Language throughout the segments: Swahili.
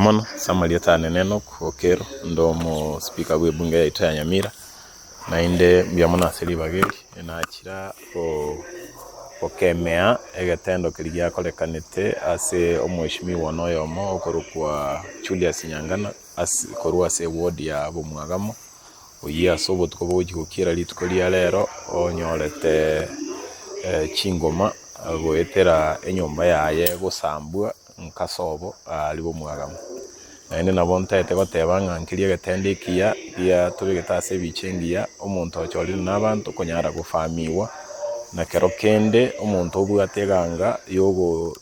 Biamono samalieta neneno Okero ndo mo speaker w'ebunge yaito ya Nyamira nainde biamono aseri bageri enachira okemea egetendo kirigia kolekanete ase omweshimiwa noyomo okorukwa Julius Nyangana korwa ase ward ya Bomwagamo oya sobotuko bogikira lituko lia lero onyorete chingoma goetera enyomba yaye gosambwa nkasobo ali Bomwagamo naende nabo ntete goteba ng'ankirie getendikia bia tubigitase bichengia omonto ochorire n'abantu konyara gufamiwa na kero kende omonto obwate ganga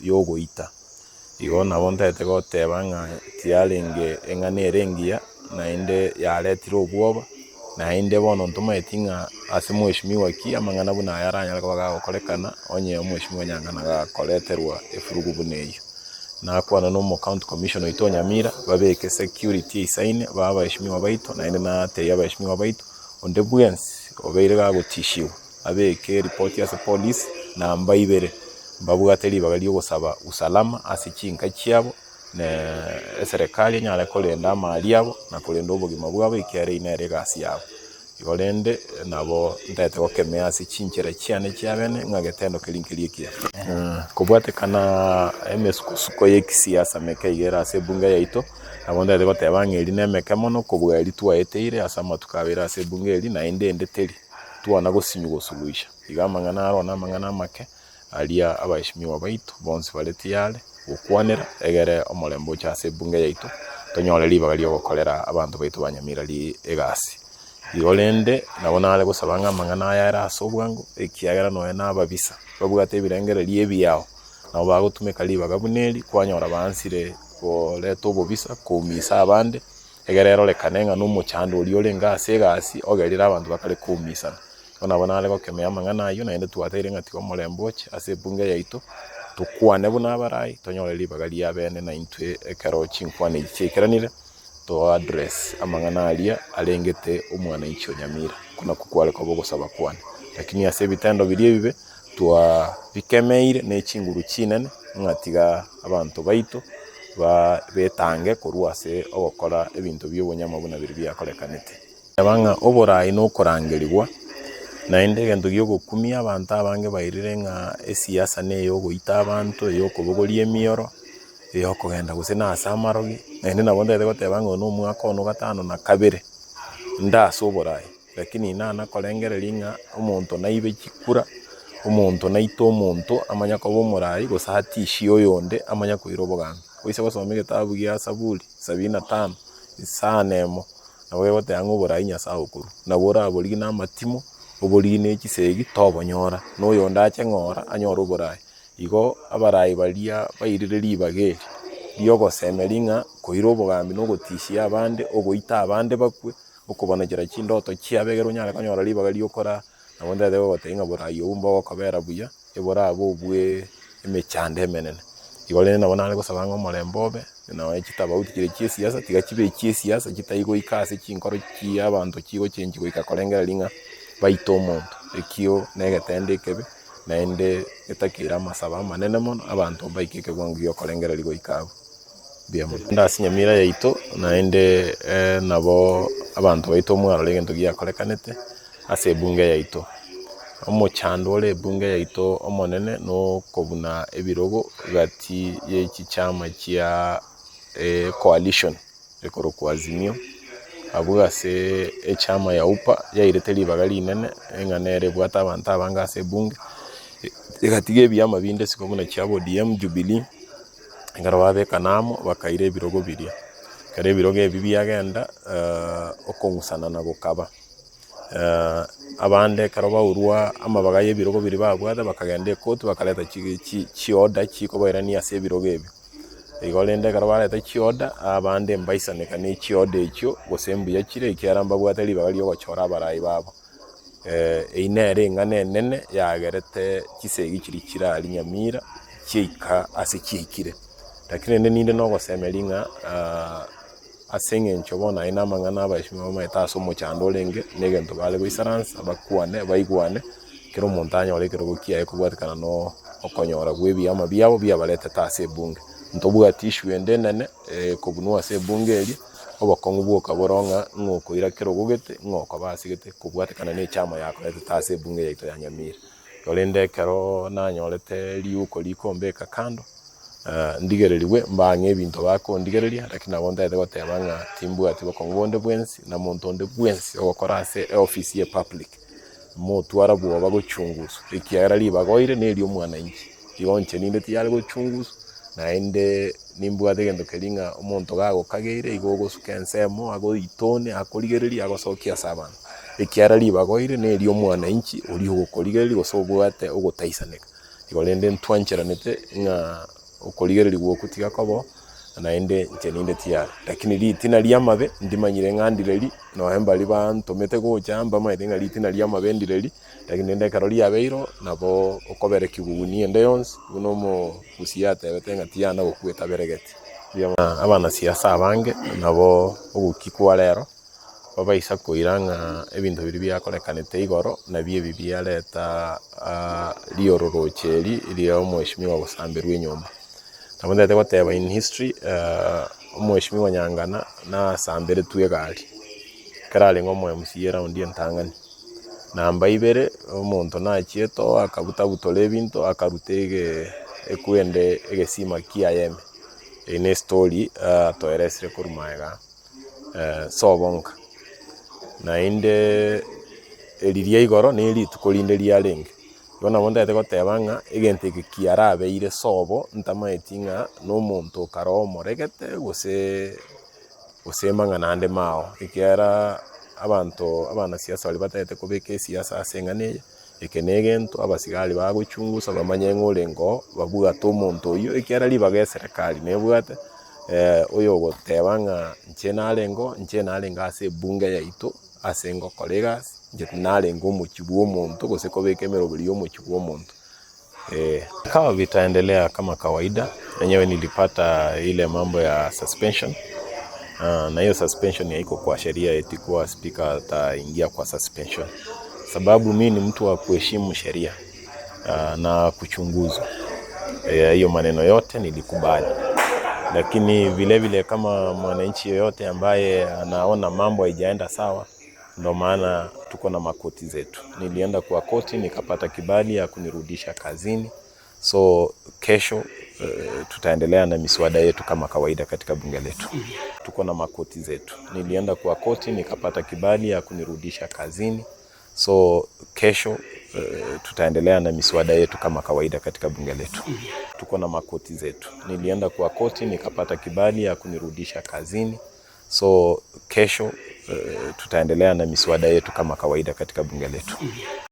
yogoita igo nabo ntete goteba ng'a tiarenge eng'ana erengia naende yaretire obwoba naende bono ntomaeti ng'a ase mweshimiwa ki amang'ana buna yaranyara koba gagokorekana onye omweshimiwa Nyangana gakoreterwa efurugu buna eyo nakwana no county commission oito Nyamira babeke security isaine baba eshimiwa baito naende na teya abeshimiwa baito onde bwensi obeire gagotishiwa abeke report ya police na mbaibere babwateri bagali gosaba usalama ase chinka chiabo ne serikali nyale kolenda amali yabo na kolenda obogima bwabo ikiare inere gasi yabo igorende nabo ndete gokemea ase chinchera chiane chiabene ng'agetendo kerinkeri ekia kobwatekana emesuko yekisiasa meke igera ase bunge yaito nabo ndete goteba ng'eri nemeke mono kobweri twaeteire ase amatuko abere ase bunge eri naende ndeteri twana gosinyugosuluhisha iga amang'ana aro na amang'ana amake aria abaheshimiwa baito bonsi baretiare gokwanera egere omorembo ocha ase bunge yaito tonyore ribaga riogokorera abantu baito ba Nyamira ri egasi igorende nabo nare gosaba ng'amang'ana aya era ase obwango ekiagera noe nababisa babwate ebirengereri ebiao nabo bagotumeka ribaga buna eri kwanyora bansire koreta obobisa koumisa abande egere erorekane ng'a nomochando oria orenge ase egasi ogerire abantu bakare koumisana nabo nare gokemea amang'ana aywo naende twateire ng'a tiga omorembo oche ase ebunge yaito tukwane buna abarai tonyore ribaga ria bene na intwe ekero chinkwane ichi chiaikeranire to address amang'ana aria arengete omwananchi o Nyamira kuna kukware kobo gosaba kwane lakini ase ebitendo biria ebibe bikemeire ne chinguru chinene ng'atiga abantu baito betange korwa ase ogokora ebinto by'obonyama buna biri biakorekanete abang'a oborai nokorangeriwa naende egento giogokumia abantu abange bairire ng'a esiasa neyo goita abantu eyokobogoria emioro eyokogenda gose na ase amarogi naende nabo ndete goteba ng'a omwaka ono gatano na kabere ndase oborai lakini nana korengereria ng'a omonto naibe chikura omonto naita omonto amanya koba omorai gose atishie oyonde amanya koira obogambi oise gosoma egetabu gia Zaburi 75 isana emo nabo gegoteba ng'a oborai Nyasaye okorwa nabo oraborigi na amatimo oborigi na echisegi tobonyora noyonde ache ng'ora anyora oborai igo abarai baria bairire ribaga eri riogosemeria ng'a koira obogambi na ogotishia abande ogoita abande bakwe okobonechera chindoto chiabe egere onyare konyora ribaga riokora nabo ndete gogotebia ng'a borai obwo mbogokobera buya eborabe obwe emechando emenene igo rende nabo nare gosaba ng'a omorembe obe naye chitabauti chire chia esiasa tiga chibe chia esiasa chitaigoika ase chinkoro chia abanto chigochenchi goika korengereria ng'a baita omonto ekio na egetendo ekebe naende getakire amasaba amanene mono abanto baika ekebwango giokorengereria goika abwo biamono ndase Nyamira yaito naende nabo abanto baito omwarore egento giakorekanete ase ebunge yaito omochando ore ebunge yaito omonene nokobuna ebirogo gati yechichama chia coalition ekorokwa Azimio abwo ase echama ya UPA yairete ribaga rinene eng'ana ere bwata abantu abange ase ebunge egatiga ebiama binde siko buna chia ODM Jubilee engaro babeka namo bakaire ebirogo biria kare ebirogo ebi biagenda okong'usana na gokaba abande karo baurwa amabaga y'ebirogo biri babwata bakagenda ekoti bakareta chioda chikobairania ase ebirogo ebio igo rende karo bareta chioda abande mbaisaneka ne chioda echio gose mbuya chire ekiara mbabwate ribaga riogochora abarai babo einere eng'ana enene yagerete chisegi chiri chirari Nyamira chiaika ase chiaikire lakini ninde nogosemeria ng'a ase eng'encho bono aye na amang'ana abaheshimiwa bamaete ase omochando orenge na egento bare goisaransa bakwane baigwane kero omonto anyore ekerogo kiaye kobwatekana no okonyora bwa ebiama biabo biabaretete ase ebunge ntobuga tishu endenene kobunwa se bungeri obokongu bwoka boronga ngoko irakero gugete ngoko basigete kubwatekana ne chama yako tase bunge yaito ya Nyamira yolende kero na nyorete liuko likombeka kando ndigereriwe mbange bintu bako ndigereria lakini abonda ete gotebanga timbu ati bokongu bonde bwensi na montonde bwensi ogokora se office ye public motwara bwo bagochunguza ikiara libagoire ne lyo mwana inchi yonche ninde tiyari gochunguza naende nimbwate gendo keringa omonto gago kageire igogo sukensemo ago itone akorigereria agosokia sabana ikiara libagoire ne lyo mwana inchi ori gukorigereria gosobwate ogotaisaneka igolende ntwancheranete nga okorigereria gwokutiga kobo naende nche tiyari lakini litina lya mabe ndimanyire ngandireri no hemba liba ntomete gochamba maitenga litina lya mabe ndireri lakini ndende karoli yabeiro nabo okobere kiguguni ende yonse uno mo usiyate betenga tiyana gokweta beregeti abana siasa abange nabo ogukikwa lero babaisa koiranga ebintu biri byakorekanete igoro na bie bibyaleta liororocheri iliyo mheshimiwa Gusambirwa Nyomba nabonde ate goteba in history mheshimiwa Nyangana na sambere tuye gari karale ngomo MCA round Entangani namba ibere omonto na chieto akabuta butole bintu akarutege ekwende egesima kiayeme ine story toeresire kurumaega sobonka na inde eliria igoro ne litukolinde lialenge yona bonda ate gotebanga egente kiarabe ire sobo ntamaitinga no muntu karo moregete gose mangana ande mao ikiara abana siasa bali batete kubeke siasa asengane ekenegento abasigali baguchungusa bamanye ngorengo babuga to muntu yo ikiara libaga serikali nebwate oyo gotebanga nche nalenga ase bunge yaito asengo kolegas nje nalengo muchibuo muntu gose kobeke merobulio muchibuo muntu kama vitaendelea kama kawaida yenyewe nilipata ile mambo ya suspension na hiyo suspension haiko kwa sheria eti kwa speaker ataingia kwa suspension sababu mimi ni mtu wa kuheshimu sheria na kuchunguzwa hiyo maneno yote nilikubali lakini vile vile kama mwananchi yoyote ambaye anaona mambo haijaenda sawa ndo maana tuko na makoti zetu nilienda kwa koti nikapata kibali ya kunirudisha kazini so kesho tutaendelea na miswada yetu kama kawaida katika bunge letu tuko na makoti zetu nilienda kwa koti nikapata kibali ya kunirudisha kazini so kesho tutaendelea na miswada yetu kama kawaida katika bunge letu tuko na makoti zetu nilienda kwa koti nikapata kibali ya kunirudisha kazini so kesho tutaendelea na miswada yetu kama kawaida katika bunge letu